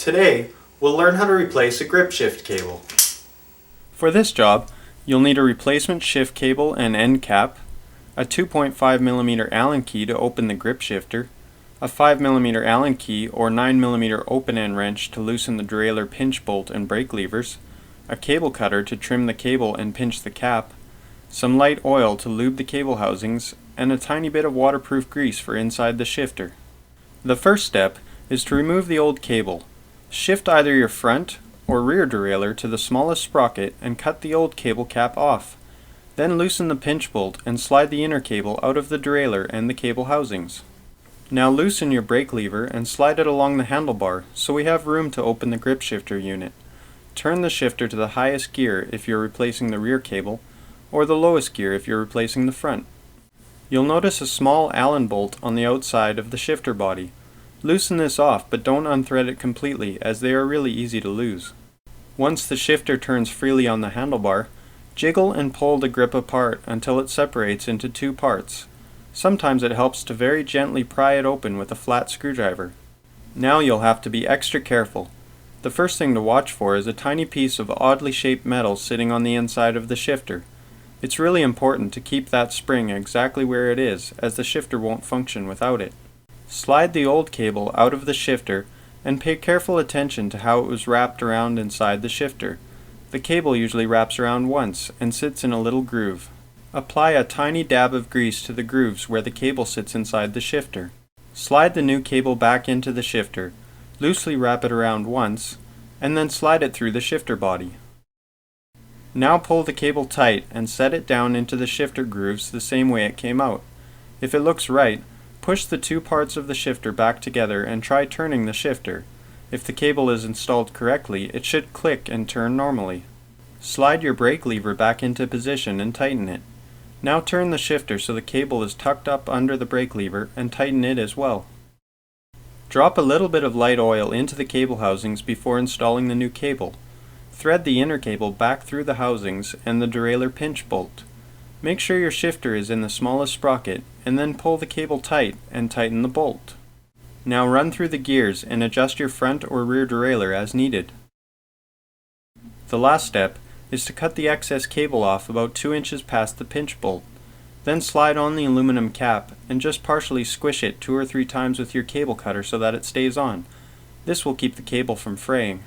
Today, we'll learn how to replace a GripShift cable. For this job, you'll need a replacement shift cable and end cap, a 2.5mm Allen key to open the grip shifter, a 5mm Allen key or 9mm open-end wrench to loosen the derailleur pinch bolt and brake levers, a cable cutter to trim the cable and pinch the cap, some light oil to lube the cable housings, and a tiny bit of waterproof grease for inside the shifter. The first step is to remove the old cable. Shift either your front or rear derailleur to the smallest sprocket and cut the old cable cap off. Then loosen the pinch bolt and slide the inner cable out of the derailleur and the cable housings. Now loosen your brake lever and slide it along the handlebar so we have room to open the grip shifter unit. Turn the shifter to the highest gear if you're replacing the rear cable, or the lowest gear if you're replacing the front. You'll notice a small Allen bolt on the outside of the shifter body. Loosen this off, but don't unthread it completely, as they are really easy to lose. Once the shifter turns freely on the handlebar, jiggle and pull the grip apart until it separates into two parts. Sometimes it helps to very gently pry it open with a flat screwdriver. Now you'll have to be extra careful. The first thing to watch for is a tiny piece of oddly shaped metal sitting on the inside of the shifter. It's really important to keep that spring exactly where it is, as the shifter won't function without it. Slide the old cable out of the shifter and pay careful attention to how it was wrapped around inside the shifter. The cable usually wraps around once and sits in a little groove. Apply a tiny dab of grease to the grooves where the cable sits inside the shifter. Slide the new cable back into the shifter, loosely wrap it around once, and then slide it through the shifter body. Now pull the cable tight and set it down into the shifter grooves the same way it came out. If it looks right, push the two parts of the shifter back together and try turning the shifter. If the cable is installed correctly, it should click and turn normally. Slide your brake lever back into position and tighten it. Now turn the shifter so the cable is tucked up under the brake lever and tighten it as well. Drop a little bit of light oil into the cable housings before installing the new cable. Thread the inner cable back through the housings and the derailleur pinch bolt. Make sure your shifter is in the smallest sprocket and then pull the cable tight and tighten the bolt. Now run through the gears and adjust your front or rear derailleur as needed. The last step is to cut the excess cable off about 2 inches past the pinch bolt. Then slide on the aluminum cap and just partially squish it 2 or 3 times with your cable cutter so that it stays on. This will keep the cable from fraying.